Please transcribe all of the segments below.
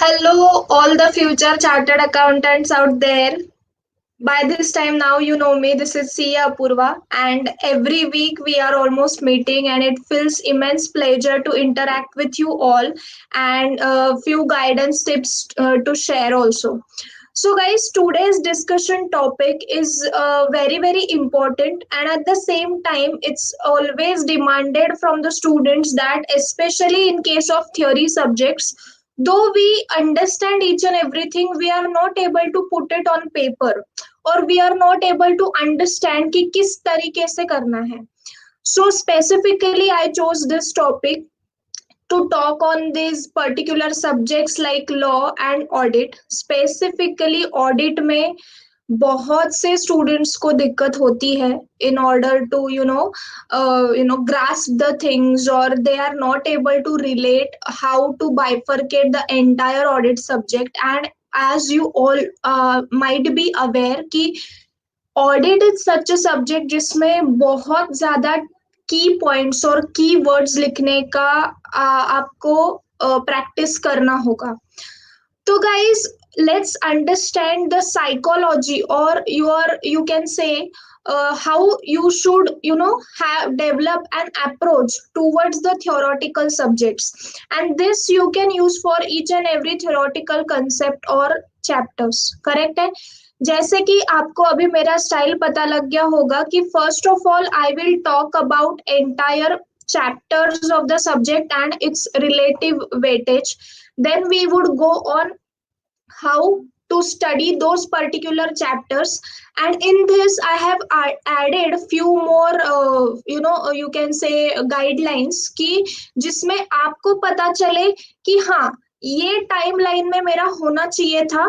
Hello, all the future chartered accountants out there. By this time now, you know me. This is Sia Apurva, and every week we are almost meeting, and it feels immense pleasure to interact with you all and a few guidance tips to share also. So, guys, today's discussion topic is very important, and at the same time, it's always demanded from the students that, especially in case of theory subjects, though we understand each and everything, we are not able to put it on paper और we are not able to understand कि किस तरीके से करना है so specifically I chose this topic to talk on these particular subjects like law and audit. Specifically audit में बहुत से स्टूडेंट्स को दिक्कत होती है in order to grasp the things, or they are not able to relate how to bifurcate the entire audit subject. And as you all might be aware कि audit is such a subject जिसमें बहुत ज्यादा की points और की words लिखने का आपको प्रैक्टिस करना होगा. तो guys, let's understand the psychology, or you can say how you should have develop an approach towards the theoretical subjects, and this you can use for each and every theoretical concept or chapters. Correct है? जैसे कि आपको अभी मेरा style पता लग गया होगा कि first of all I will talk about entire chapters of the subject and its relative weightage. Then we would go on how to study those particular chapters, and in this I have added few more you can say guidelines कि जिसमें आपको पता चले कि हाँ, ये timeline में मेरा होना चाहिए था,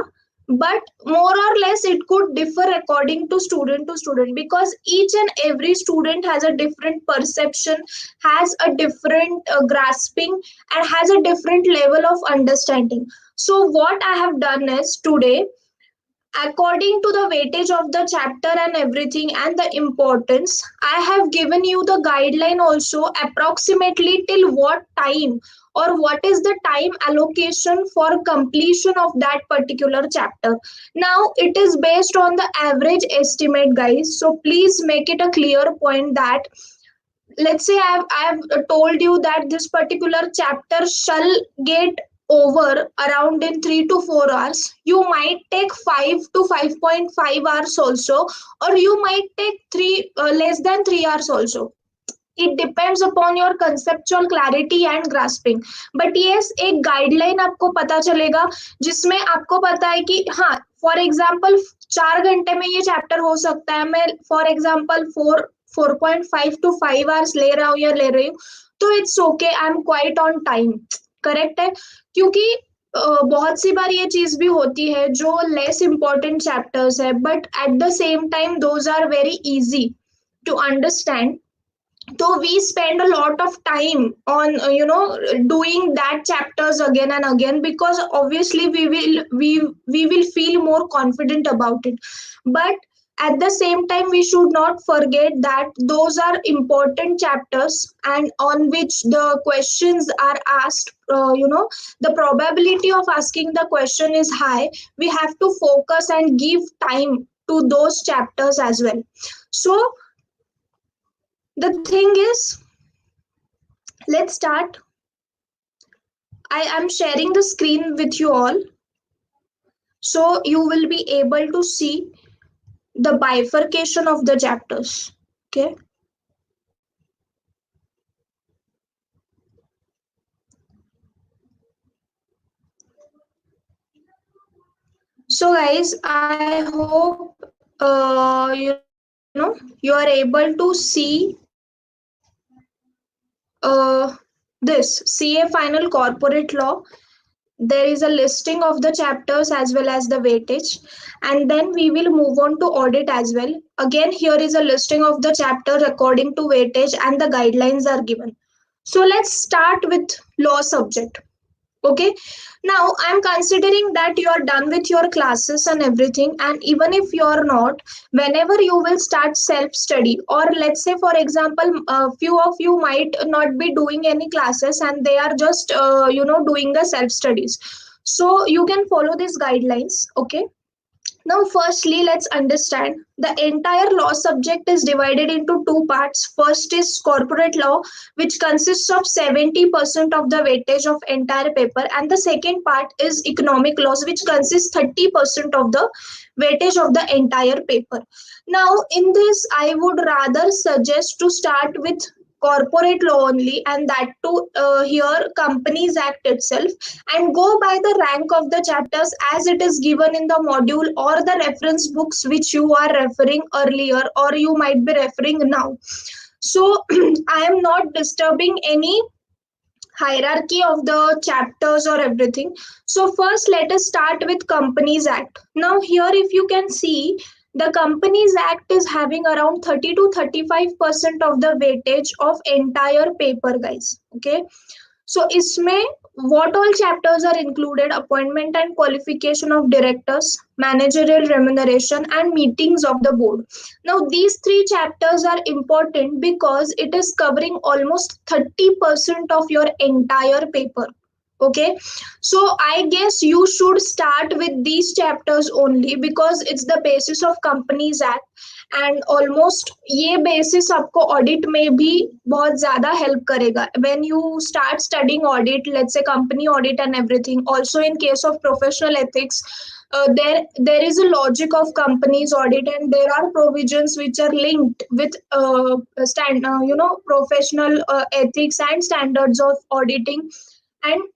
but more or less it could differ according to student, because each and every student has a different perception, has a different grasping, and has a different level of understanding. So what I have done is today, according to the weightage of the chapter and everything and the importance, I have given you the guideline also, approximately till what time or what is the time allocation for completion of that particular chapter. Now it is based on the average estimate, guys, so please make it a clear point that, let's say I've told you that this particular chapter shall get over around in 3 to 4 hours. You might take 5 to 5.5 hours also, or you might take 3 less than 3 hours also. It depends upon your conceptual clarity and grasping. But yes, एक guideline आपको पता चलेगा जिसमें आपको पता है कि हाँ, फॉर एग्जाम्पल 4 घंटे में ये चैप्टर हो सकता है, मैं फॉर एग्जाम्पल 4.5 to 5 hours ले रहा हूँ या ले रही हूँ, तो it's okay, I am quite on time. Correct है? क्योंकि बहुत सी बार ये चीज भी होती है जो लेस इम्पोर्टेंट चैप्टर्स है, but at the same time those are very easy to understand. So we spend a lot of time on doing that chapters again and again, because obviously we will feel more confident about it. But at the same time, we should not forget that those are important chapters, and on which the questions are asked, the probability of asking the question is high. We have to focus and give time to those chapters as well. So the thing is, let's start. I am sharing the screen with you all, so you will be able to see the bifurcation of the chapters. Okay. So guys, I hope you are able to see this CA Final Corporate Law. There is a listing of the chapters as well as the weightage, and then we will move on to audit as well. Again, here is a listing of the chapter according to weightage, and the guidelines are given. So let's start with law subject. Okay, now I'm considering that you are done with your classes and everything, and even if you are not, whenever you will start self study, or let's say for example a few of you might not be doing any classes and they are just doing the self studies. So you can follow these guidelines. Okay, now firstly let's understand the entire law subject is divided into two parts. First is corporate law, which consists of 70% of the weightage of entire paper, and the second part is economic laws, which consists 30% of the weightage of the entire paper. Now in this I would rather suggest to start with corporate law only, and that to here companies act itself, and go by the rank of the chapters as it is given in the module or the reference books which you are referring earlier or you might be referring now. So I am not disturbing any hierarchy of the chapters or everything. So first let us start with Companies Act. Now here if you can see, the Companies Act is having around 30 to 35% of the weightage of entire paper, guys. Okay, so इसमें what all chapters are included: appointment and qualification of directors, managerial remuneration, and meetings of the board. Now these three chapters are important because it is covering almost 30% of your entire paper. Okay, so I guess you should start with these chapters only because it's the basis of Companies Act, and almost ये basis आपको audit में भी बहुत ज्यादा help करेगा when you start studying audit, let's say company audit and everything. Also in case of professional ethics, there is a logic of companies audit, and there are provisions which are linked with professional ethics and standards of auditing. And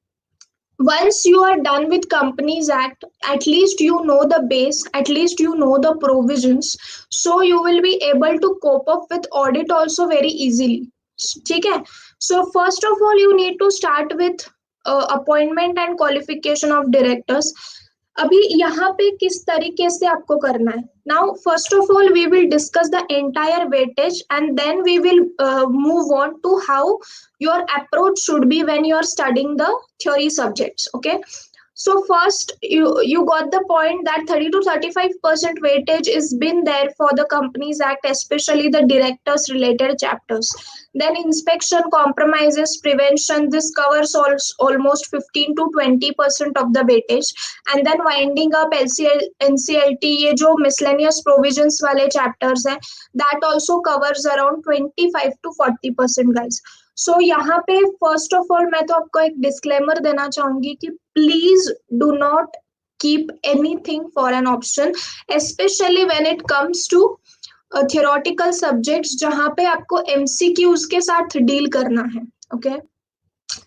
once you are done with Companies Act, at least you know the base, at least you know the provisions, so you will be able to cope up with audit also very easily. ठीक है? So first of all you need to start with appointment and qualification of directors. अभी यहाँ पे किस तरीके से आपको करना है? Now first of all we will discuss the entire weightage and then we will move on to how your approach should be when you are studying the theory subjects. Okay, so first you got the point that 30 to 35% weightage is been there for the Companies Act, especially the directors related chapters. Then inspection, compromises, prevention, this covers almost 15 to 20% of the weightage. And then winding up LCL NCLT, ये जो miscellaneous provisions वाले chapters हैं, that also covers around 25 to 40%, guys. सो यहाँ पे first of all मैं तो आपको एक डिस्क्लेमर देना चाहूंगी कि please do not keep anything for an option, specially when it comes to theoretical subjects जहाँ पे आपको एमसीक्यूज के साथ डील करना है. Okay,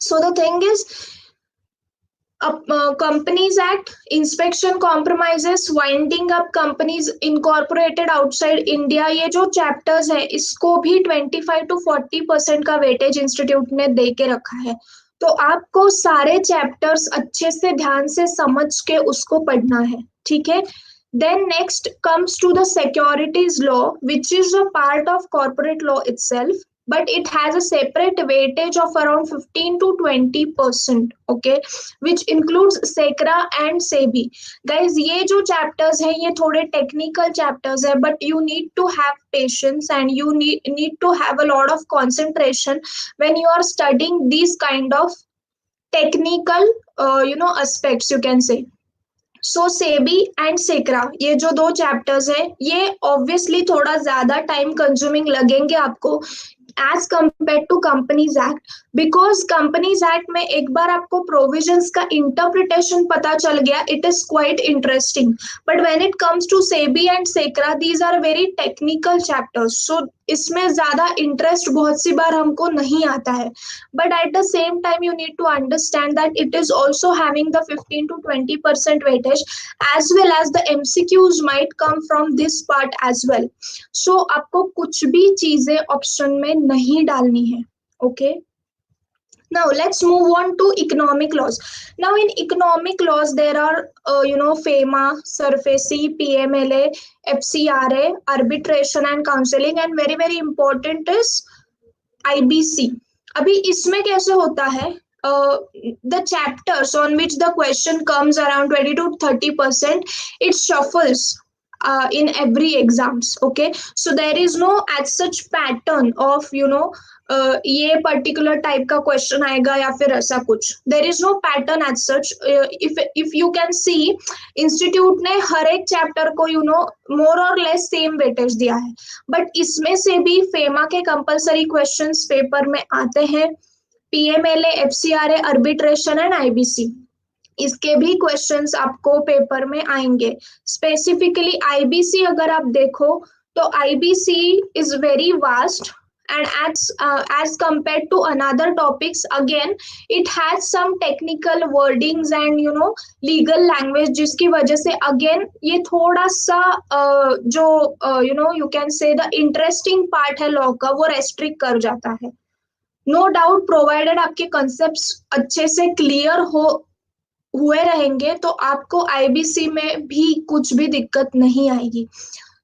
so the thing is Companies Act, inspection, compromises, winding up companies incorporated outside India, ये जो chapters है इसको भी 25 to 40% का वेटेज इंस्टीट्यूट ने दे के रखा है. तो आपको सारे चैप्टर्स अच्छे से ध्यान से समझ के उसको पढ़ना है. ठीक है? Then next comes to the securities law, which is a part of corporate law itself, but it has a separate weightage of around 15 to 20%. Okay, which includes SECRA and SEBI. Guys, ये जो chapters हैं ये थोड़े technical chapters हैं, but you need to have patience and you need to have a lot of concentration when you are studying these kind of technical aspects, you can say. So SEBI and SCRA, ये जो दो chapters हैं ये obviously थोड़ा ज्यादा time consuming लगेंगे आपको as compared to Companies Act, because Companies Act में एक बार आपको प्रोविजंस का इंटरप्रिटेशन पता चल गया, it is quite interesting. But when it comes to SEBI and SCRA, these are very technical chapters, so इसमें ज्यादा इंटरेस्ट बहुत सी बार हमको नहीं आता है. But at the same time you need to understand that it is also having the 15 to 20% weightage, as well as the MCQs might come from this part as well. So आपको कुछ भी चीजें ऑप्शन में नहीं डालनी है. Okay, now let's move on to economic laws. Now in economic laws there are FEMA, SURFACE, PMLA, FCRA, arbitration and counseling, and very very important is IBC. अभी इसमें कैसे होता है, the chapters on which the question comes around 20 to 30%, it shuffles in every exams. Okay, so there is no as such pattern of ये particular type का question आएगा या फिर ऐसा कुछ. There is no pattern as such. If you can see, institute ने हर एक चैप्टर को मोर और लेस सेम वेटेज दिया है, बट इसमें से भी फेमा के कंपलसरी क्वेश्चंस पेपर में आते हैं. PMLA, FCRA, arbitration and IBC, इसके भी क्वेश्चंस आपको पेपर में आएंगे. स्पेसिफिकली आईबीसी अगर आप देखो तो IBC is very vast, and as compared to another topics, again it has some technical wordings and legal language, जिसकी वजह से again ये थोड़ा सा जो you can say the interesting part है लॉ का, वो रेस्ट्रिक्ट कर जाता है. नो डाउट, प्रोवाइडेड आपके कॉन्सेप्ट्स अच्छे से क्लियर हुए रहेंगे तो आपको आईबीसी में भी कुछ भी दिक्कत नहीं आएगी.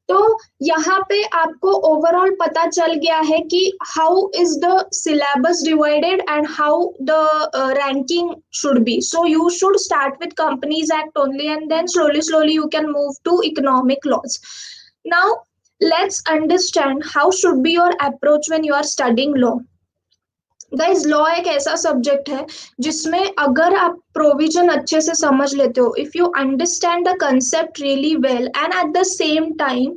तो यहाँ पे आपको ओवरऑल पता चल गया है कि how is the syllabus divided and how the ranking should be. So you should start with Companies Act only and then slowly you can move to economic laws. Now let's understand how should be your approach when you are studying law. Guys, law एक ऐसा subject है जिसमें अगर आप provision अच्छे से समझ लेते हो, if you understand the concept really well and at the same time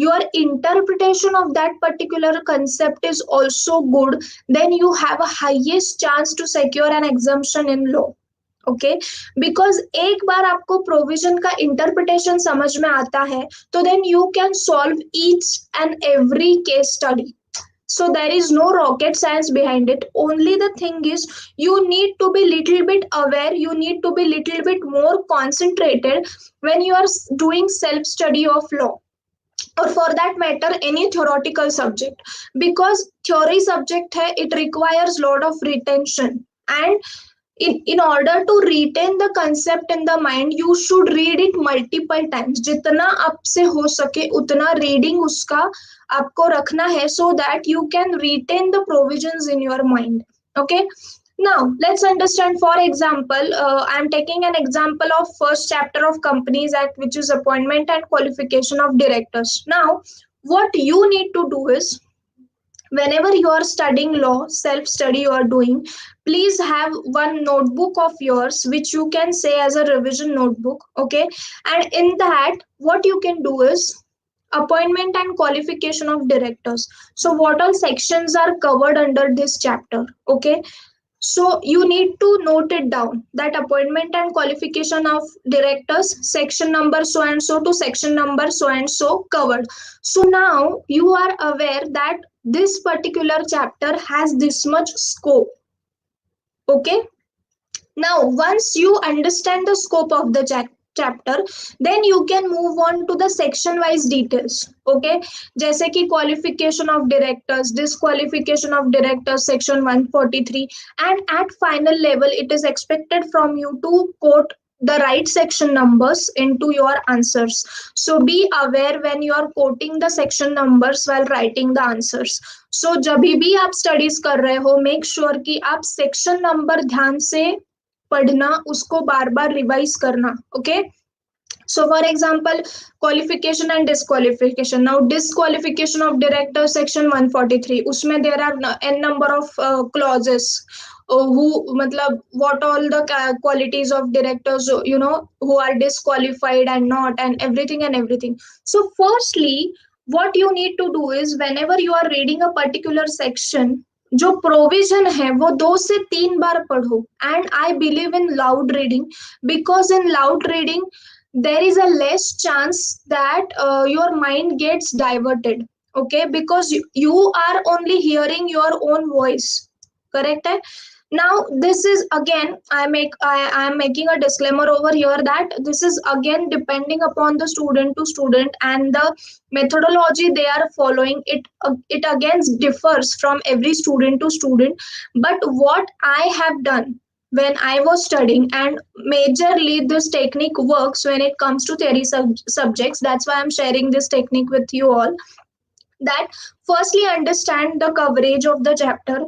your interpretation of that particular concept is also good, then you have a highest chance to secure an exemption in law. Okay, because एक बार आपको provision का interpretation समझ में आता है तो then you can solve each and every case study. So there is no rocket science behind it. Only the thing is you need to be little bit aware, you need to be little bit more concentrated when you are doing self study of law, or for that matter any theoretical subject, because theory subject hai, it requires lot of retention, and in order to retain the concept in the mind you should read it multiple times. जितना आपसे हो सके उतना reading उसका आपको रखना है, so that you can retain the provisions in your mind. Okay, now let's understand. For example, I'm taking an example of first chapter of Companies Act, which is appointment and qualification of directors. Now what you need to do is, whenever you are studying law, self study you are doing, please have one notebook of yours which you can say as a revision notebook. Okay, and in that what you can do is appointment and qualification of directors. So what all sections are covered under this chapter? Okay, so you need to note it down, that appointment and qualification of directors, section number so and so to section number so and so covered. So now you are aware that this particular chapter has this much scope. Okay, now once you understand the scope of the chapter, then you can move on to the section wise details. Okay, जैसे कि qualification of directors, disqualification of directors, section 143, and at final level it is expected from you to quote the right section numbers into your answers. So be aware when you are quoting the section numbers while writing the answers. So जब भी आप studies कर रहे हो, make sure कि आप section number ध्यान से पढ़ना, उसको बार बार रिवाइज करना. Okay, so for example, qualification and disqualification. Now disqualification of director, section 143, उसमें there are n number of clauses who मतलब what all the qualities of directors who are disqualified and not, and everything. So firstly what you need to do is, whenever you are reading a particular section, जो provision है वो 2 से 3 बार पढ़ो. And I believe in loud reading, because in loud reading there is a less chance that your mind gets diverted. Okay, because you are only hearing your own voice. Correct hai? Now this is again, I am making a disclaimer over here that this is again depending upon the student to student and the methodology they are following. It again differs from every student to student. But what I have done when I was studying, and majorly this technique works when it comes to theory subjects, that's why I'm sharing this technique with you all, that firstly understand the coverage of the chapter,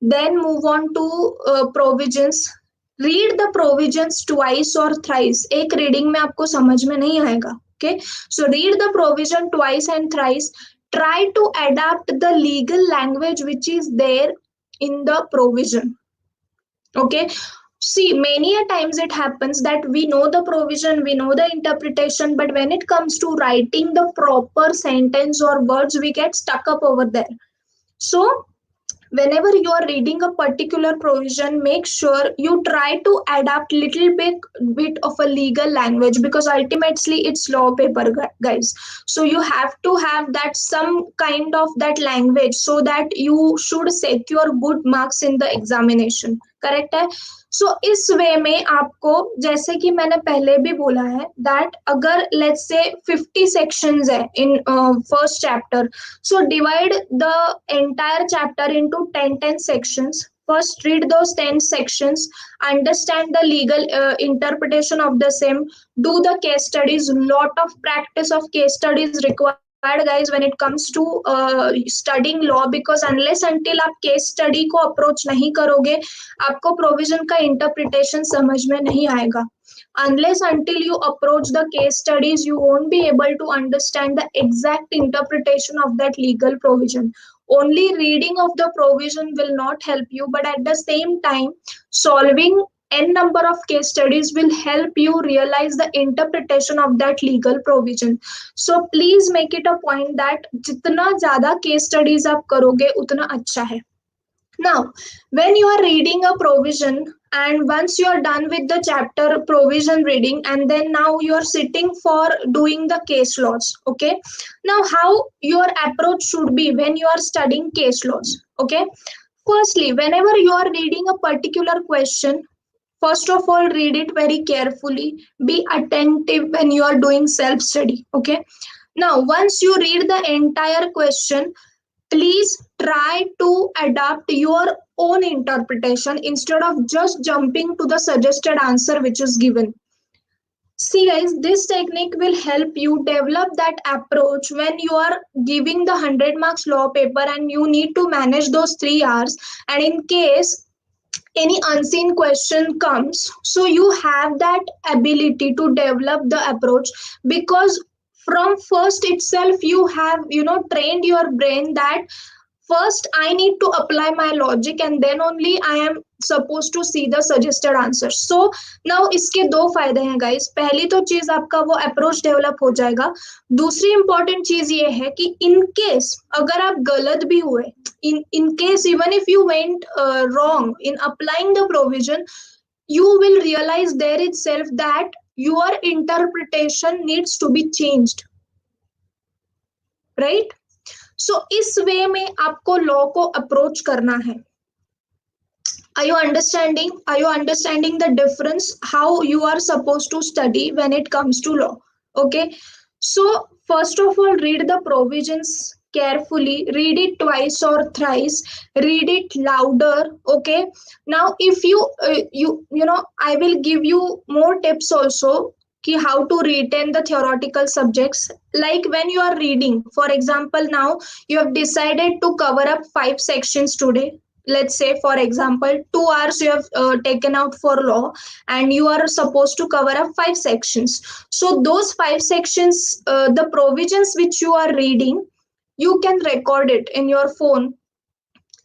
then move on to provisions. Read the provisions twice or thrice. एक reading में आपको समझ में नहीं आएगा. Okay, so read the provision twice and thrice. try to adapt the legal language which is there in the provision. Okay, see, many a times it happens that we know the provision, we know the interpretation, but when it comes to writing the proper sentence or words, we get stuck up over there. So whenever you are reading a particular provision, make sure you try to adapt little bit of a legal language, because ultimately it's law paper, guys. So you have to have that some kind of that language, so that you should secure good marks in the examination. Correct है. सो इस way में आपको, जैसे कि मैंने पहले भी बोला है, दैट अगर लेट्स से 50 सेक्शंस है in first chapter, so divide the entire chapter into 10 sections. First, read those 10 sections, understand the legal interpretation of the same, do the case studies. Lot of practice of case studies required, guys, when it comes to studying law, because unless until आप case study को approach नहीं करोगे, आपको provision का interpretation समझ में नहीं आएगा. Unless until you approach the case studies, you won't be able to understand the exact interpretation of that legal provision. Only reading of the provision will not help you, but at the same time, solving n number of case studies will help you realize the interpretation of that legal provision. So please make it a point that जितना ज़्यादा case studies आप करोगे उतना अच्छा है. Now, when you are reading a provision, and once you are done with the chapter provision reading, and then now you are sitting for doing the case laws. Okay. Now, how your approach should be when you are studying case laws. Okay. Firstly, whenever you are reading a particular question, first of all, read it very carefully. Be attentive when you are doing self study. Okay. Now, once you read the entire question, please try to adapt your own interpretation instead of just jumping to the suggested answer which is given. See, guys, this technique will help you develop that approach when you are giving the 100 marks law paper and you need to manage those 3 hours. And in case any unseen question comes, so you have that ability to develop the approach, because from first itself you have trained your brain that first I need to apply my logic and then only I am supposed to see the suggested answer. So now इसके दो फायदे हैं guys. पहली तो चीज आपका वो approach develop हो जाएगा. दूसरी इंपॉर्टेंट चीज ये है कि इन केस अगर आप गलत भी हुए, in case even if you went wrong in applying the provision, you will realize there itself that your interpretation needs to be changed, right? सो इस वे में आपको लॉ को अप्रोच करना है. Are you understanding? Are you understanding the difference? How you are supposed to study when it comes to law? Okay. So first of all, read the provisions carefully. Read it twice or thrice. Read it louder. Okay. Now, if I will give you more tips also. How to retain the theoretical subjects, like when you are reading, for example, now you have decided to cover up 5 sections today. Let's say, for example, 2 hours you have taken out for law and you are supposed to cover up 5 sections. So those 5 sections, the provisions which you are reading, you can record it in your phone,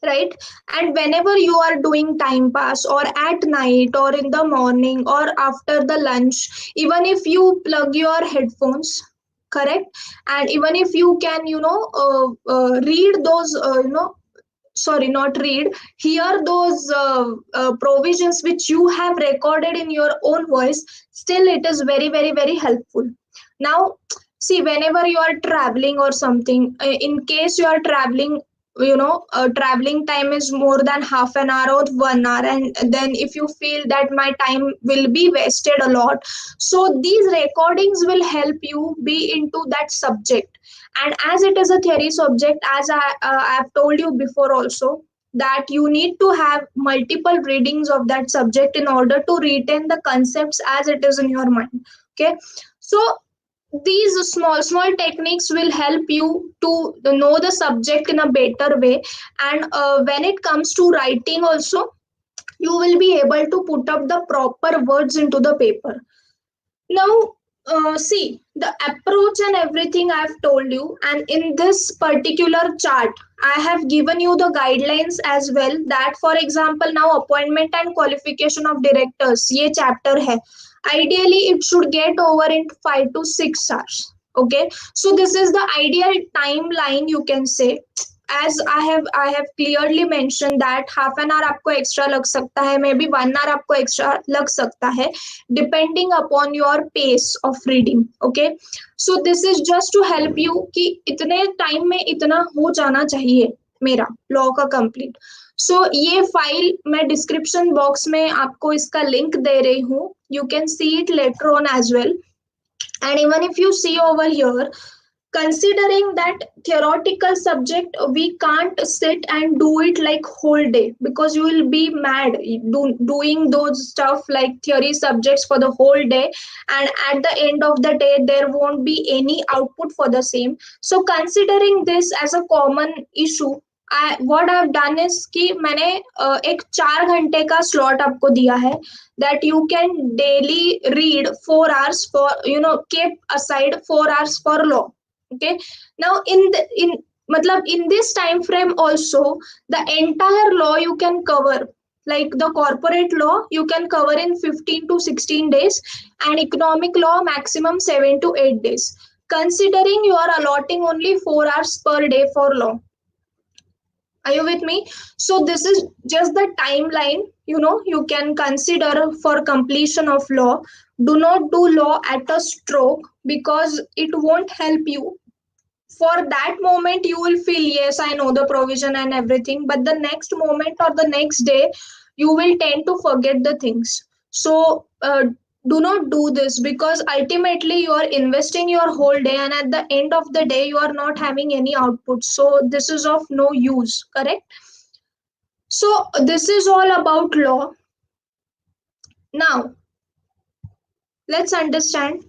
right? And whenever you are doing time pass or at night or in the morning or after the lunch, even if you plug your headphones, correct, and even if you can read those sorry, not read, hear those provisions which you have recorded in your own voice, still it is very very very helpful. Now, see, whenever you are traveling or something, in case you are traveling, traveling time is more than half an hour or 1 hour, and then if you feel that my time will be wasted a lot, so these recordings will help you be into that subject. And as it is a theory subject, as I have told you before also, that you need to have multiple readings of that subject in order to retain the concepts as it is in your mind. Okay. So these small techniques will help you to know the subject in a better way. And when it comes to writing also, you will be able to put up the proper words into the paper. Now, See, the approach and everything I've told you, and in this particular chart, I have given you the guidelines as well. That, for example, now appointment and qualification of directors, ये chapter है. Ideally, it should get over in 5 to 6 hours. Okay, so this is the ideal timeline you can say. As I have clearly mentioned that half an hour आपको extra लग सकता है, maybe 1 hour आपको extra लग सकता है, depending upon your pace of reading. Okay, so this is just to help you कि इतने टाइम में इतना हो जाना चाहिए मेरा लॉ का कंप्लीट. सो ये फाइल मैं डिस्क्रिप्शन बॉक्स में आपको इसका लिंक दे रही हूँ. You can see it later on as well. And even if you see over here, considering that theoretical subject, we can't sit and do it like whole day because you will be mad doing those stuff like theory subjects for the whole day, and at the end of the day there won't be any output for the same. So considering this as a common issue, what I've done is कि मैंने एक 4 घंटे का slot आपको दिया है, that you can daily read 4 hours for, keep aside 4 hours for law. Okay, now in matlab in this time frame also, the entire law you can cover, like the corporate law you can cover in 15 to 16 days, and economic law maximum 7 to 8 days, considering you are allotting only 4 hours per day for law. Are you with me? So this is just the timeline, you can consider for completion of law. Do not do law at a stroke because it won't help you. For that moment you will feel, yes, I know the provision and everything, but the next moment or the next day you will tend to forget the things. So do not do this, because ultimately you are investing your whole day and at the end of the day you are not having any output, so this is of no use, correct? So this is all about law. Now let's understand.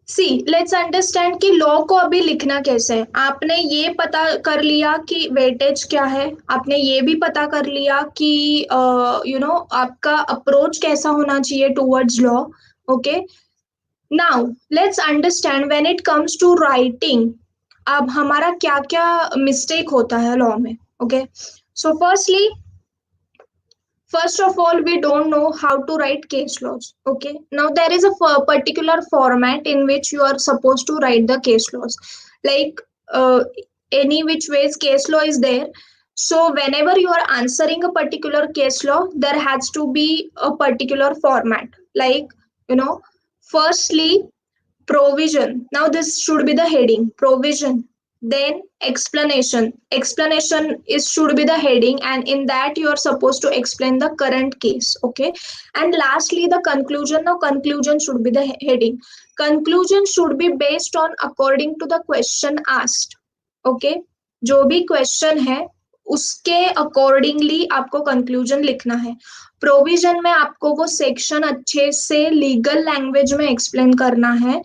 See let's understand कि law को अभी लिखना कैसे है. आपने ये पता कर लिया कि वेटेज क्या है, आपने ये भी पता कर लिया कि आपका अप्रोच कैसा होना चाहिए towards law. Okay, now let's understand when it comes to writing, अब हमारा क्या क्या मिस्टेक होता है लॉ में. Okay, so firstly, first of all, we don't know how to write case laws. Okay, now there is a particular format in which you are supposed to write the case laws, like any which ways case law is there. So whenever you are answering a particular case law, there has to be a particular format, like, firstly provision. Now this should be the heading, provision. Then explanation is should be the heading, and in that you are supposed to explain the current case. Okay, and lastly the conclusion. Now conclusion should be the heading. Conclusion should be based on according to the question asked. Okay, जो भी question है उसके accordingly आपको conclusion लिखना है. Provision में आपको वो सेक्शन अच्छे से लीगल लैंग्वेज में एक्सप्लेन करना है.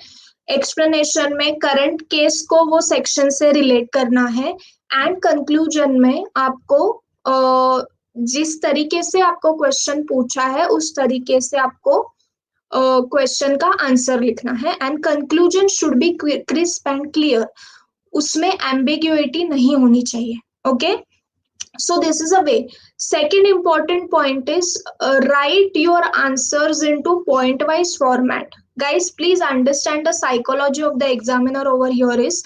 एक्सप्लेनेशन में करंट केस को वो सेक्शन से रिलेट करना है. एंड कंक्लूजन में आपको जिस तरीके से आपको क्वेश्चन पूछा है उस तरीके से आपको क्वेश्चन का आंसर लिखना है. And conclusion should be crisp and clear, उसमें एम्बिग्युइटी नहीं होनी चाहिए. Okay, so this is a way. Second important point is write your answers into point wise format. Guys, please understand the psychology of the examiner over here is,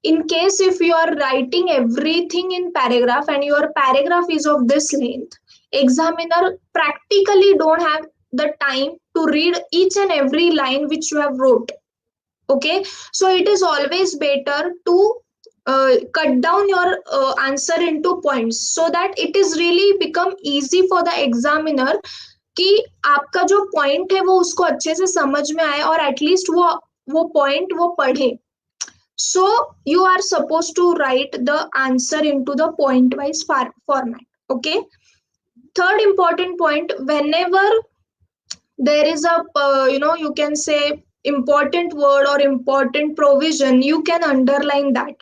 in case if you are writing everything in paragraph and your paragraph is of this length, examiner practically don't have the time to read each and every line which you have wrote. Okay, so it is always better to cut down your answer into points so that it is really become easy for the examiner कि आपका जो point है वो उसको अच्छे से समझ में आए और एटलीस्ट वो पॉइंट वो पढ़े. So you are supposed to write the answer into the point wise format. Okay, third important point, whenever there is a you can say important word or important provision, you can underline that.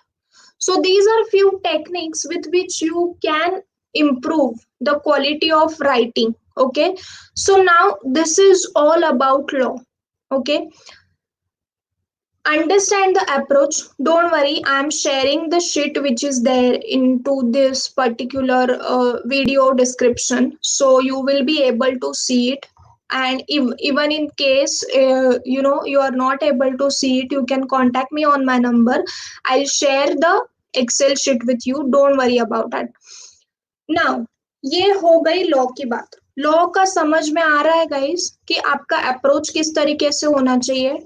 So these are few techniques with which you can improve the quality of writing. Okay, so now this is all about law. Okay, understand the approach. Don't worry, I'm sharing the sheet which is there into this particular video description, so you will be able to see it. And if, even in case you are not able to see it, you can contact me on my number. I'll share the excel sheet with you, don't worry about that. Now ये हो गई law की बात. Law का समझ में आ रहा है गाइस कि आपका अप्रोच किस तरीके से होना चाहिए,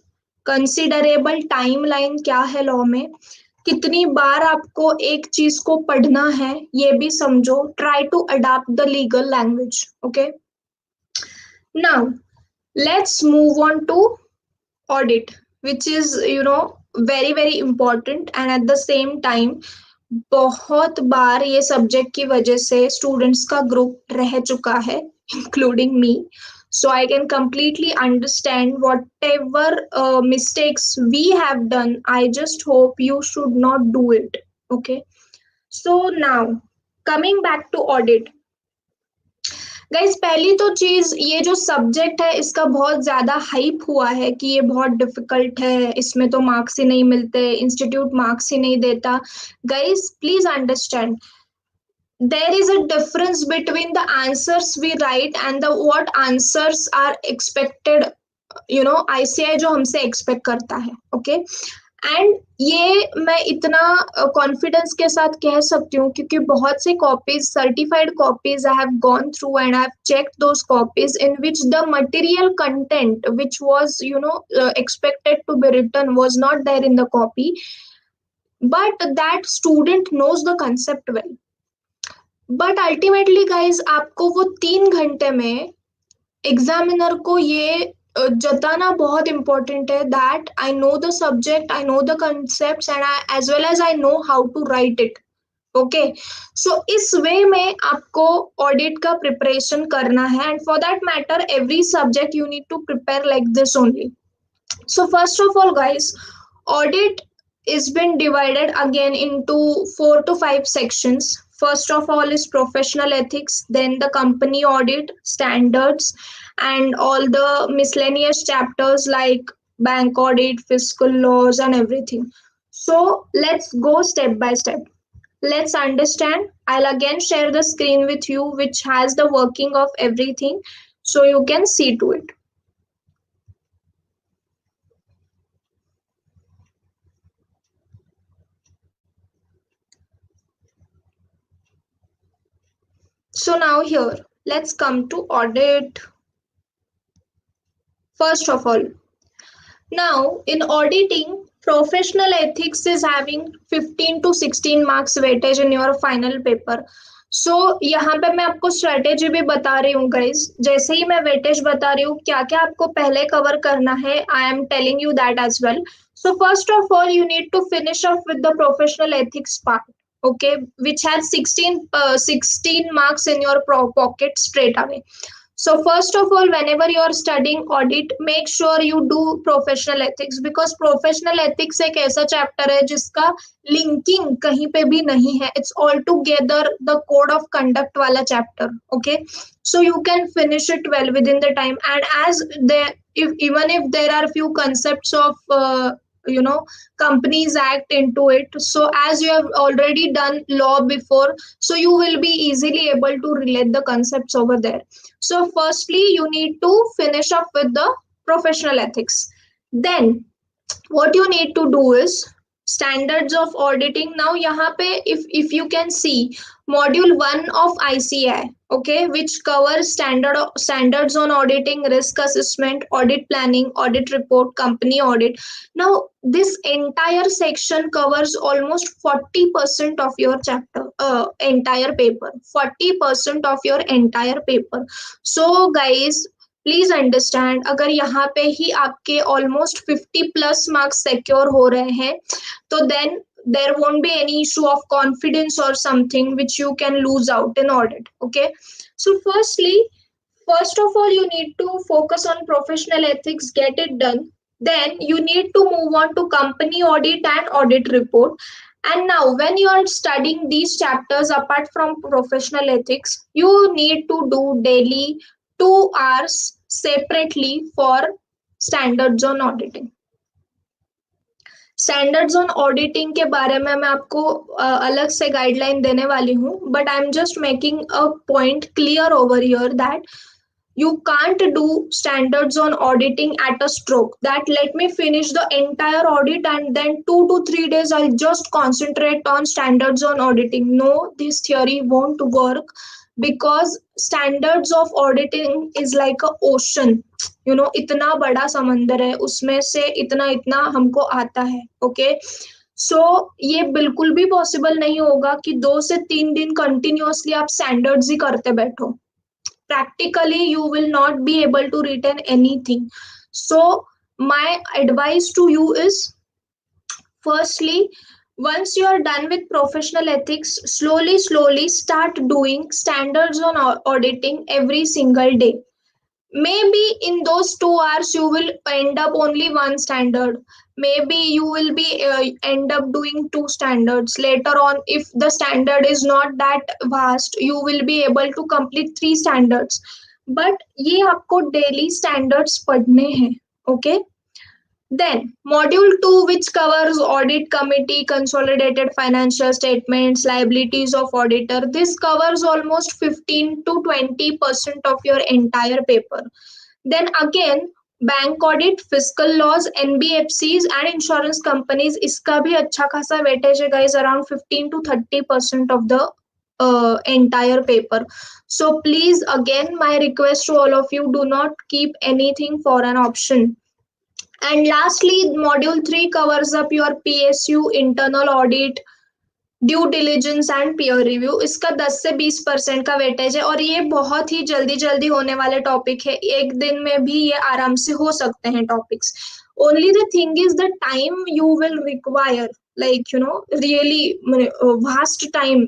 कंसिडरेबल टाइमलाइन क्या है लॉ में, कितनी बार आपको एक चीज को पढ़ना है ये भी समझो, try to adopt the legal language. Okay, now let's move on to audit, which is very very important, and at the same time बहुत बार ये सब्जेक्ट की वजह से स्टूडेंट्स का ग्रुप रह चुका है, including me. So I can completely understand whatever mistakes we have done. I just hope you should not do it. Okay. So now coming back to audit. Guys पहली तो चीज, ये जो सब्जेक्ट है इसका बहुत ज्यादा हाइप हुआ है कि ये बहुत डिफिकल्ट है, इसमें तो मार्क्स ही नहीं मिलते, इंस्टीट्यूट मार्क्स ही नहीं देता. Guys please understand, there is a difference between the answers we write and the what answers are expected. ICI जो हमसे एक्सपेक्ट करता है. ओके, एंड ये मैं इतना कॉन्फिडेंस के साथ कह सकती हूँ क्योंकि बहुत से copies, certified copies I have gone through and I have checked those copies in which the material content which was expected to be written was not there in the copy, but that student knows the concept well. But ultimately guys आपको वो 3 घंटे में examiner को ये जताना बहुत important है that I know the subject, I know the concept and as well as I know how to write it. Okay, so इस वे में आपको ऑडिट का प्रिपरेशन करना है, and for that matter every subject you need to prepare like this only. So first of all guys, audit is been divided again into 4 to 5 sections. First of all is professional ethics, then the company audit, standards, and all the miscellaneous chapters like bank audit, fiscal laws, and everything. So let's go step by step. Let's understand. I'll again share the screen with you which has the working of everything so you can see to it. So now here, let's come to audit. First of all, now in auditing, professional ethics is having 15 to 16 marks weightage in your final paper. So यहाँ पे मैं आपको strategy भी बता रही हूँ guys, जैसे ही मैं वेटेज बता रही हूँ क्या क्या आपको पहले कवर करना है, I am telling you that as well. So first of all, you need to finish off with the professional ethics part. Okay, which has 16 marks in your pocket straight away. So first of all, whenever you are studying audit, make sure you do professional ethics, because professional ethics एक ऐसा chapter है जिसका linking कहीं पे भी नहीं है. It's all together the code of conduct वाला chapter. Okay, so you can finish it well within the time. And as there, even if there are few concepts of companies act into it, so as you have already done law before, so you will be easily able to relate the concepts over there. So firstly you need to finish up with the professional ethics. Then what you need to do is standards of auditing. Now यहाँ पे if you can see module 1 of ICI, okay, which covers standards on auditing, risk assessment, audit planning, audit report, company audit. Now this entire section covers almost 40% of your chapter, entire paper, 40% of your entire paper. So guys please understand, अगर यहाँ पे ही आपके almost 50+ marks secure हो रहे हैं तो then there won't be any issue of confidence or something which you can lose out in audit. Okay, so first of all you need to focus on professional ethics, get it done. Then you need to move on to company audit and audit report. And now, when you are studying these chapters apart from professional ethics, you need to do daily 2 hours separately for standards on auditing. Standards on auditing के बारे में मैं आपको अलग से guideline देने वाली हूँ, but I am just making a point clear over here that you can't do standards on auditing at a stroke, that let me finish the entire audit and then 2 to 3 days I'll just concentrate on standards on auditing. No, this theory won't work, because standards of auditing is like a ocean, इतना बड़ा समंदर है, उसमें से इतना इतना हमको आता है. ओके, सो ये बिल्कुल भी पॉसिबल नहीं होगा कि 2 से 3 दिन कंटिन्यूअसली आप स्टैंडर्ड्स ही करते बैठो. Practically you will not be able to retain anything. So my advice to you is, firstly, once you are done with professional ethics, slowly start doing standards on auditing every single day. Maybe in those 2 hours you will end up only one standard, maybe you will be end up doing two standards. Later on, if the standard is not that vast, you will be able to complete 3 standards. But ये आपको daily standards पढ़ने हैं. Okay, then, Module 2, which covers audit committee, consolidated financial statements, liabilities of auditor. This covers almost 15 to 20% of your entire paper. Then again, bank audit, physical laws, NBFCs and insurance companies, इसका भी अच्छा खासा weightage है guys, around 15 to 30% of the entire paper. So please, again, my request to all of you, do not keep anything for an option. And lastly, module 3 covers up your PSU, internal audit, due diligence and peer review. इसका 10 से 20% का weightage है, और ये बहुत ही जल्दी जल्दी होने वाले टॉपिक है. एक दिन में भी ये आराम से हो सकते हैं topics. Only the thing is the time you will require, like really vast time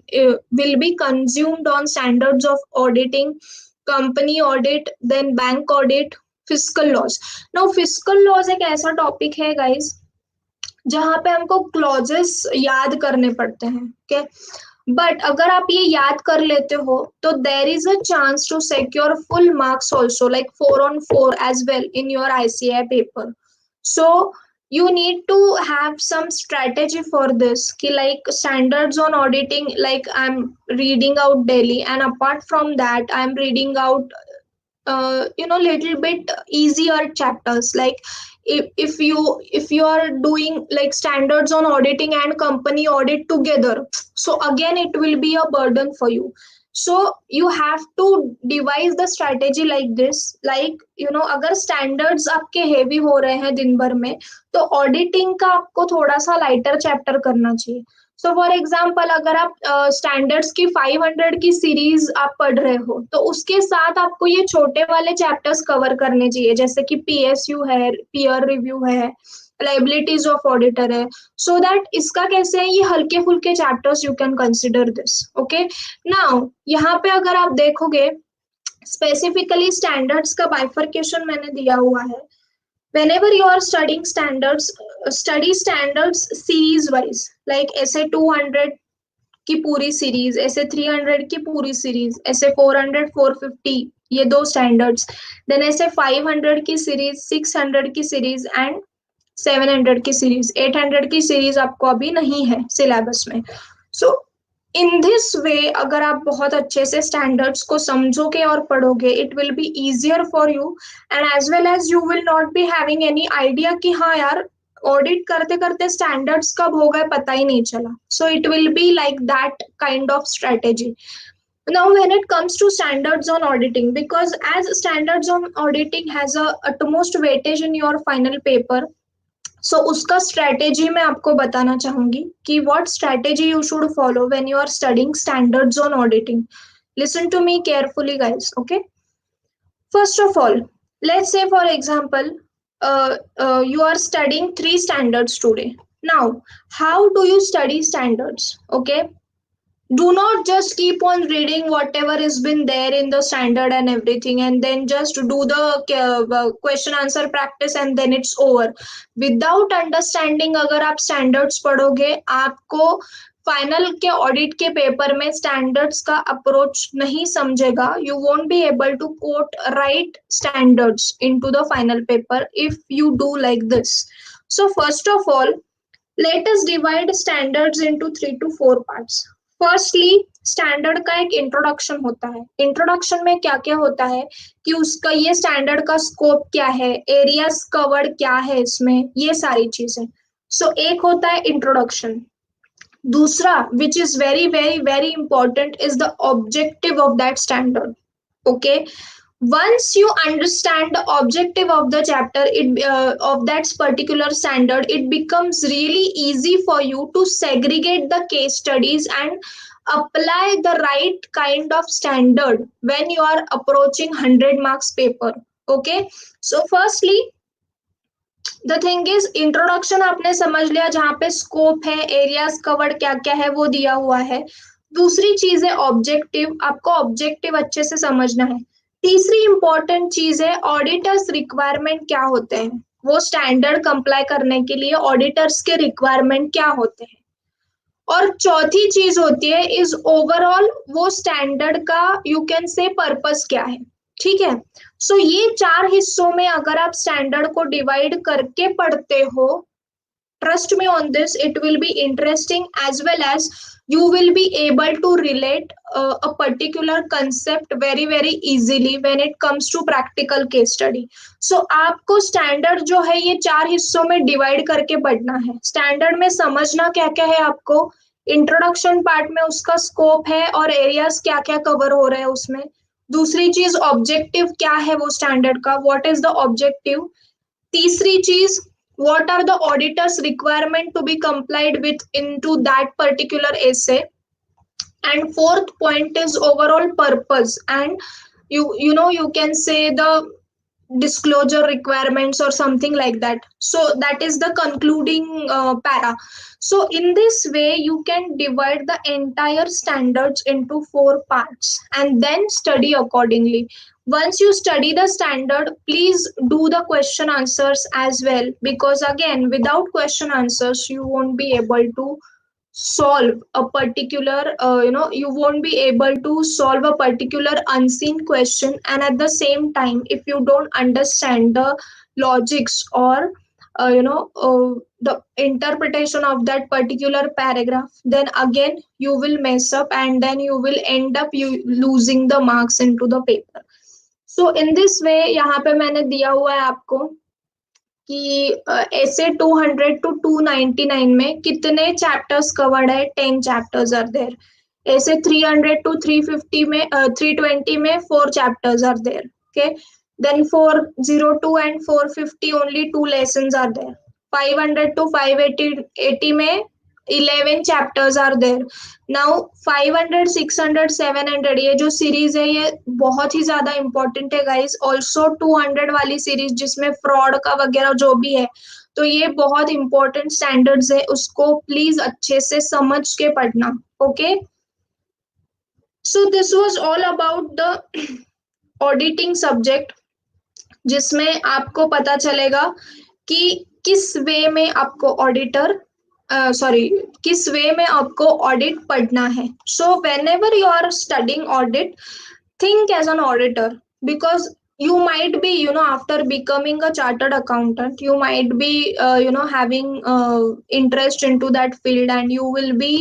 will be consumed on standards of auditing, company audit, then bank audit, fiscal laws. Now fiscal laws एक ऐसा topic है guys जहां पे हमको clauses याद करने पड़ते हैं. ओके, बट अगर आप ये याद कर लेते हो तो there is a chance to secure full marks also, like 4 on 4 as well in your ICAI paper. So you need to have some strategy for this, ki like standards on auditing, like I'm reading out daily, and apart from that I'm reading out little bit easier chapters, like if you are doing like standards on auditing and company audit together, so again it will be a burden for you. So you have to devise the strategy like this, like अगर standards आपके heavy हो रहे हैं दिन भर में, तो auditing का आपको थोड़ा सा lighter chapter करना चाहिए. सो फॉर एग्जाम्पल, अगर आप स्टैंडर्ड्स की 500 की सीरीज आप पढ़ रहे हो, तो उसके साथ आपको ये छोटे वाले चैप्टर्स कवर करने चाहिए, जैसे कि PSU है, पीयर रिव्यू है, लाइबिलिटीज ऑफ ऑडिटर है. सो दैट इसका कैसे है, ये हल्के फुल्के chapters you can consider this. Okay, now यहाँ पे अगर आप देखोगे स्पेसिफिकली स्टैंडर्ड्स का बाइफर्केशन मैंने दिया हुआ है. whenever you are studying standards, study standards series wise, like ऐसे 200 की पूरी सीरीज, ऐसे 300 की पूरी सीरीज, ऐसे 400 450 ये 2 स्टैंडर्ड्स, देन ऐसे 500 की सीरीज, 600 की सीरीज एंड 700 की सीरीज. 800 की सीरीज आपको अभी नहीं है सिलेबस में. सो इन दिस वे अगर आप बहुत अच्छे से स्टैंडर्ड्स को समझोगे और पढ़ोगे, it will be easier for you, and as well as you will not be having any idea कि हाँ यार ऑडिट करते करते स्टैंडर्ड्स कब हो गए पता ही नहीं चला. So it will be like that kind of strategy. Now when it comes to standards on auditing, because as standards on auditing has a utmost weightage in your final paper, so उसका strategy मैं आपको बताना चाहूंगी कि what strategy you should follow when you are studying standards on auditing. Listen to me carefully guys. Okay, first of all, let's say for example you are studying 3 standards today. Now how do you study standards? Okay, Do not just keep on reading whatever has been there in the standard and everything, and then just do the question answer practice and then it's over. Without understanding अगर आप standards पढ़ोगे, आपको final के audit के paper में standards का approach नहीं समझेगा. You won't be able to quote right standards into the final paper if you do like this. So first of all, let us divide standards into 3 to 4 parts. Firstly, standard का एक introduction होता है. Introduction में क्या क्या होता है कि उसका ये स्टैंडर्ड का स्कोप क्या है, एरियाज कवर्ड क्या है इसमें, ये सारी चीजें. सो एक होता है इंट्रोडक्शन. दूसरा, which is very very very important, is the objective of that standard. Okay, once you understand the objective of the chapter, of that particular standard, it becomes really easy for you to segregate the case studies and apply the right kind of standard when you are approaching 100 marks paper. Okay, so firstly, the thing is, introduction आपने समझ लिया, जहाँ पे scope है, areas covered क्या क्या है वो दिया हुआ है. दूसरी चीज है ऑब्जेक्टिव, आपको ऑब्जेक्टिव अच्छे से समझना है. तीसरी इंपॉर्टेंट चीज है ऑडिटर्स रिक्वायरमेंट क्या होते हैं, वो स्टैंडर्ड कंप्लाई करने के लिए ऑडिटर्स के रिक्वायरमेंट क्या होते हैं. और चौथी चीज होती है इज ओवरऑल वो स्टैंडर्ड का यू कैन से पर्पस क्या है. ठीक है, सो ये 4 हिस्सों में अगर आप स्टैंडर्ड को डिवाइड करके पढ़ते हो, trust me on this, it will be interesting as well as you will be able to relate a particular concept very very easily when it comes to practical case study. So आपको standard जो है ये 4 हिस्सों में divide करके पढ़ना है. Standard में समझना क्या क्या है आपको, इंट्रोडक्शन पार्ट में उसका स्कोप है और एरियाज क्या क्या कवर हो रहे हैं उसमें. दूसरी चीज ऑब्जेक्टिव क्या है वो स्टैंडर्ड का, व्हाट इज द ऑब्जेक्टिव. तीसरी चीज, what are the auditor's requirement to be complied with into that particular essay. And fourth point is overall purpose, and you know you can say the disclosure requirements or something like that. So that is the concluding para. So in this way you can divide the entire standards into 4 parts and then study accordingly. Once you study the standard, please do the question answers as well, because again without question answers you won't be able to solve a particular you won't be able to solve a particular unseen question. And at the same time, if you don't understand the logics or the interpretation of that particular paragraph, then again you will mess up and then you will end up you losing the marks into the paper. So in this way, यहाँ पे मैंने दिया हुआ है आपको कि ऐसे 200 to 299 में कितने चैप्टर्स कवर्ड है. 10 चैप्टर्स आर देयर. ऐसे 300 to 350 में 320 में 4 chapters are there. Okay, then 402 and 450 only 2 lessons are there. 500 to 580 में 11 chapters are there. Now 500 600 700 ये जो सीरीज है ये बहुत ही ज्यादा इंपॉर्टेंट है गाइस. ऑल्सो 200 वाली सीरीज जिसमें फ्रॉड का वगैरह जो भी है, तो ये बहुत इंपॉर्टेंट स्टैंडर्ड्स है, उसको प्लीज अच्छे से समझ के पढ़ना. Okay, so this was all about the auditing subject, जिसमें आपको पता चलेगा कि किस वे में आपको ऑडिटर किस वे में आपको ऑडिट पढ़ना है. So whenever you are studying audit, think as an auditor, because you might be after becoming a chartered accountant you might be having interest into that field, and you will be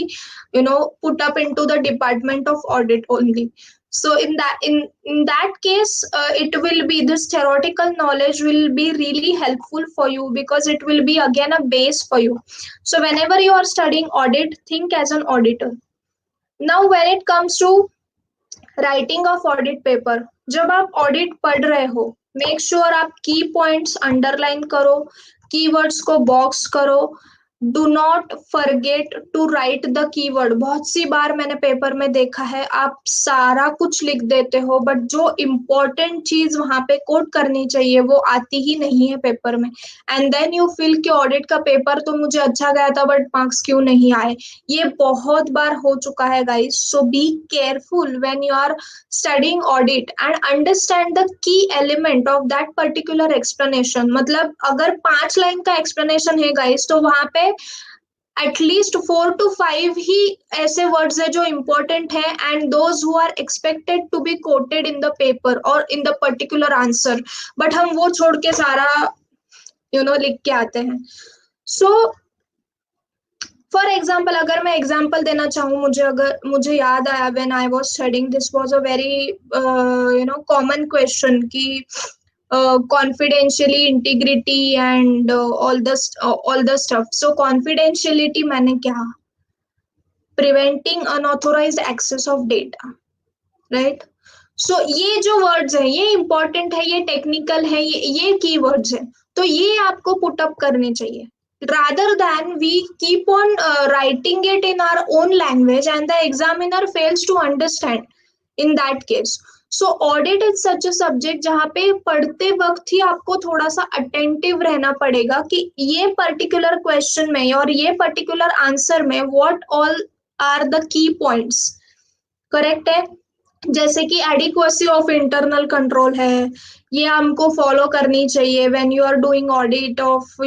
put up into the department of audit only. So in that case, it will be this theoretical knowledge will be really helpful for you, because it will be again a base for you. So whenever you are studying audit, think as an auditor. Now when it comes to writing of audit paper, जब आप audit पढ़ रहे हो, make sure आप key points underline करो, keywords को box करो, do not forget to write the keyword. बहुत सी बार मैंने पेपर में देखा है आप सारा कुछ लिख देते हो बट जो इम्पोर्टेंट चीज वहां पे कोट करनी चाहिए वो आती ही नहीं है पेपर में, एंड देन यू फील कि ऑडिट का पेपर तो मुझे अच्छा गया था बट मार्क्स क्यों नहीं आए। ये बहुत बार हो चुका है guys, so be careful when you are studying audit and understand the key element of that particular explanation। मतलब अगर 5 लाइन का explanation है गाइस तो वहां पे एटलीस्ट 4 to 5 ही ऐसे वर्ड्स है जो इम्पोर्टेंट है and those who are expected to be quoted in the paper और in the particular answer, but हम वो छोड़ के सारा लिख के आते हैं। सो फॉर एग्जाम्पल अगर मैं एग्जाम्पल देना चाहूँ, मुझे याद आया when I was studying, this was a very common question कि confidentially integrity and all the stuff. So confidentiality मैंने क्या, preventing unauthorised access of data, right. So ये जो वर्ड्स है ये इंपॉर्टेंट है, ये टेक्निकल है, ये की वर्ड्स है, तो ये आपको पुट अप करने चाहिए rather than we keep on writing it in our own language and the examiner fails to understand in that case। So audit is such a subject जहाँ पे पढ़ते वक्त ही आपको थोड़ा सा अटेंटिव रहना पड़ेगा कि ये पर्टिकुलर क्वेश्चन में और ये पर्टिकुलर आंसर में what all are the key points, correct है। जैसे कि एडिक्वेसी ऑफ इंटरनल कंट्रोल है, ये हमको फॉलो करनी चाहिए when you are doing audit of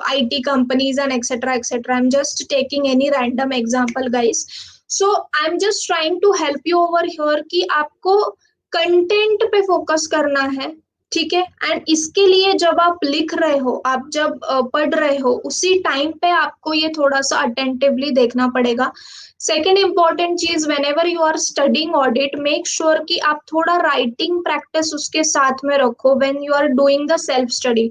IT companies and etcetera etcetera. I am just taking any random example guys. So I am just trying to help you over here कि आपको content पे focus करना है, ठीक है। And इसके लिए जब आप लिख रहे हो, आप जब पढ़ रहे हो, उसी टाइम पे आपको ये थोड़ा सा अटेंटिवली देखना पड़ेगा। सेकेंड इंपॉर्टेंट चीज, whenever you are studying audit make sure कि आप थोड़ा राइटिंग प्रैक्टिस उसके साथ में रखो when you are doing the self study.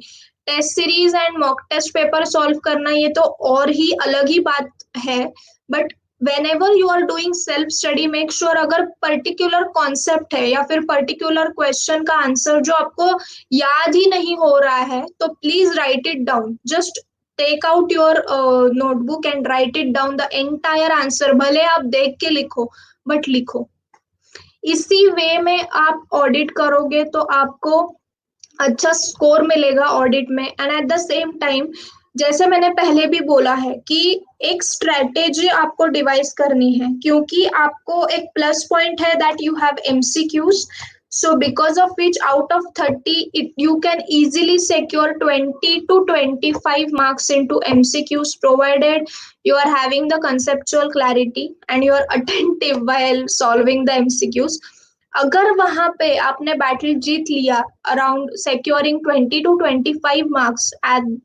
Test series and mock test paper solve करना ये तो और ही अलग ही बात है, but whenever you are doing self study make sure अगर पर्टिकुलर कॉन्सेप्ट है या फिर पर्टिकुलर क्वेश्चन का आंसर जो आपको याद ही नहीं हो रहा है तो please write it down. Just take out your notebook and write it down the entire answer, भले आप देख के लिखो बट लिखो। इसी वे में आप ऑडिट करोगे तो आपको अच्छा स्कोर मिलेगा ऑडिट में। And at the same time जैसे मैंने पहले भी बोला है कि एक स्ट्रेटेजी आपको डिवाइस करनी है, क्योंकि आपको एक प्लस पॉइंट है that you have MCQs. So because of which out of 30 you can easily secure 20 to 25 marks into MCQs provided you are having the conceptual clarity and you are attentive while solving the MCQs। अगर वहां पे आपने battle जीत लिया around securing 20 to 25 marks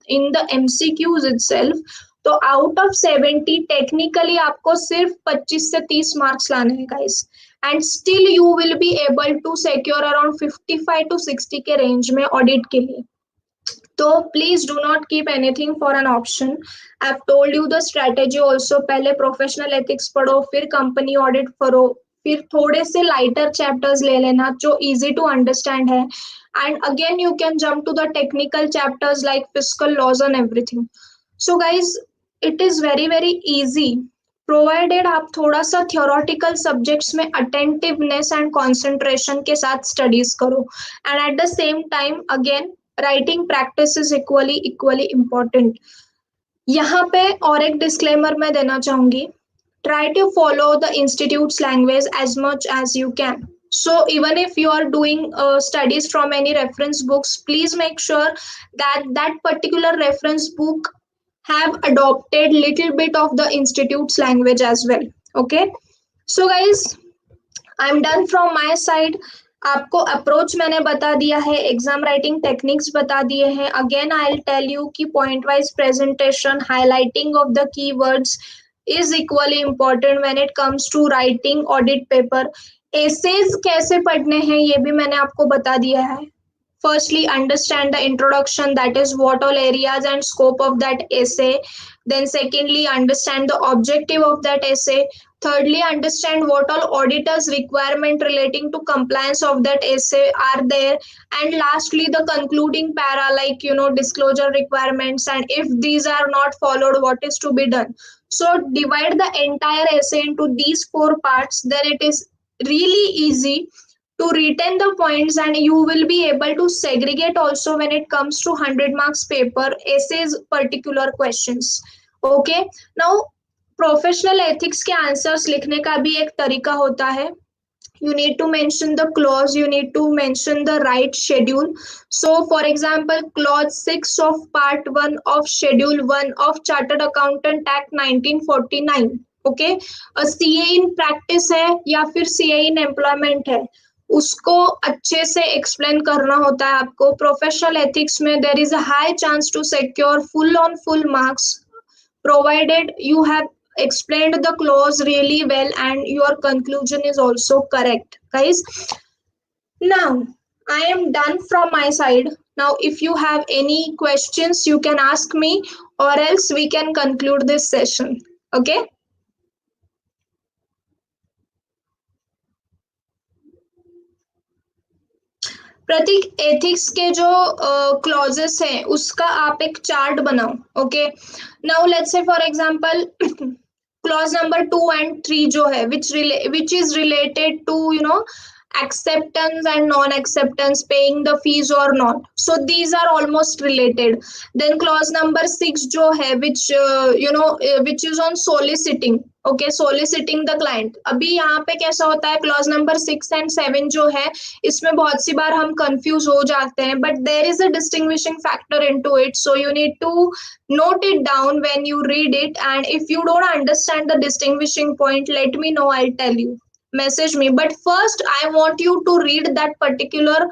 in the MCQs itself, तो out of 70 technically आपको सिर्फ 25 से 30 मार्क्स लाने हैं guys, and still you will be able to secure around 55 to 60 के रेंज में ऑडिट के लिए। तो please do not keep anything for an option. I have told you the strategy also. पहले प्रोफेशनल एथिक्स पढ़ो, फिर कंपनी ऑडिट करो, फिर थोड़े से लाइटर चैप्टर्स ले लेना जो इजी टू अंडरस्टैंड है, and again you can jump to the technical chapters like fiscal laws and everything. So guys it is very very easy provided आप थोड़ा सा थियोरेटिकल सब्जेक्ट्स में अटेंटिवनेस एंड कंसंट्रेशन के साथ स्टडीज करो, and at the same time again writing practice is equally important. यहाँ पे और एक डिस्क्लेमर मैं देना चाहूंगी, try to follow the institute's language as much as you can। So even if you are doing studies from any reference books, please make sure that that particular reference book have adopted little bit of the institute's language as well। Okay, so guys I'm done from my side। आपको approach मैंने बता दिया है, exam writing techniques बता दिए हैं। Again I will tell you कि point wise presentation, highlighting of the keywords is equally important when it comes to writing audit paper। SAs कैसे पढ़ने हैं ये भी मैंने आपको बता दिया है। Firstly, understand the introduction, that is what all areas and scope of that essay. Then secondly, understand the objective of that essay. Thirdly, understand what all auditors requirement relating to compliance of that essay are there. And lastly, the concluding para, like disclosure requirements, and if these are not followed, what is to be done. So divide the entire essay into these four parts, then it is really easy to retain the points, and you will be able to segregate also when it comes to 100 marks paper essays particular questions. Okay, now professional ethics के answers लिखने का भी एक तरीका होता है. You need to mention the clause, you need to mention the right schedule. So for example, clause 6 of part 1 of schedule 1 of chartered accountant act 1949. Okay, CA in practice है या फिर सीए इन एम्प्लॉयमेंट है, उसको अच्छे से explain करना होता है आपको. प्रोफेशनल एथिक्स में there is a high chance to secure full on full marks provided you have explained the clause really well and your conclusion is also correct, guys. Now I am done from my side. Now if you have any questions, you can ask me, or else we can conclude this session. Okay. Prateek, ethics के जो clauses हैं उसका आप एक chart बनाओ. Okay, now let's say for example clause number 2 and 3 जो है which is related to acceptance and non-acceptance, paying the fees or not. So these are almost related. Then clause number 6 जो है which is on soliciting. Okay, soliciting the client. अभी यहाँ पे कैसा होता है, clause number 6 and 7 जो है इसमें बहुत सी बार हम confuse हो जाते हैं, but there is a distinguishing factor into it, so you need to note it down when you read it. And if you don't understand the distinguishing point, let me know, I'll tell you, message me. But first I want you to read that particular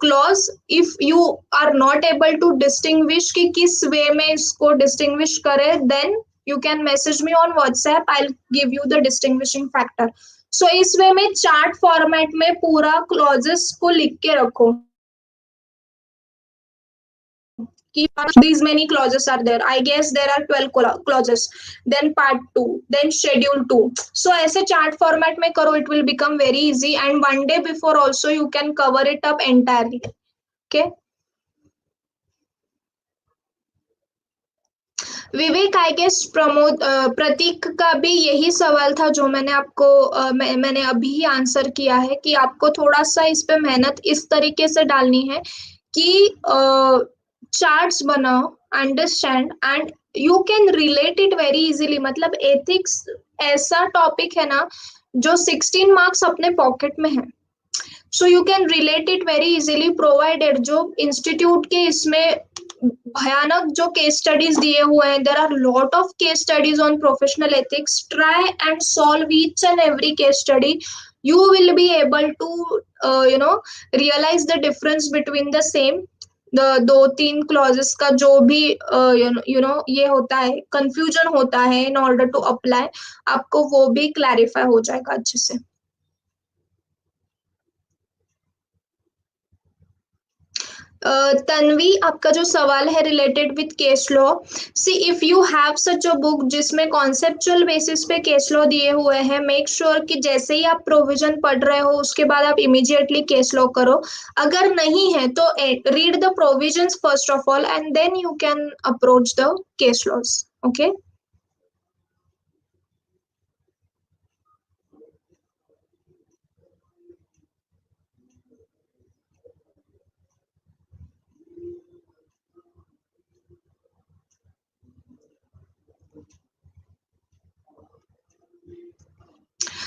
clause. If you are not able to distinguish कि किस way में इसको distinguish करे, then you can message me on WhatsApp, I'll give you the distinguishing factor. So इस way में chart format में पूरा clauses को लिख के रखो कि these many clauses are there. I guess there are 12 clauses. Then part 2, then schedule 2. So ऐसे chart format में करो, it will become very easy, and one day before also you can cover it up entirely. Okay. Vivek, I guess Pramod, Prateek का भी यही सवाल था जो मैंने आपको मैंने अभी ही आंसर किया है कि आपको थोड़ा सा इस पे मेहनत इस तरीके से डालनी है कि चार्ट्स बनाओ, understand, and you can relate it very easily. मतलब एथिक्स ऐसा टॉपिक है ना जो 16 मार्क्स अपने पॉकेट में है. So you can relate it very easily, provided जो इंस्टीट्यूट के इसमें भयानक जो केस स्टडीज दिए हुए हैं. There are lot of case studies on professional ethics. Try and solve each and every case study. You will be able to realize the difference between the same. The 2-3 clauses का जो भी ये होता है, confusion होता है in order to apply, आपको वो भी clarify हो जाएगा अच्छे से. तन्वी, आपका जो सवाल है related with case law, see if you have such a book जिसमें कॉन्सेप्चुअल बेसिस पे केस लॉ दिए हुए हैं, मेक श्योर कि जैसे ही आप प्रोविजन पढ़ रहे हो उसके बाद आप इमीडिएटली केस लॉ करो. अगर नहीं है तो read the provisions first of all and then you can approach the case laws. Okay.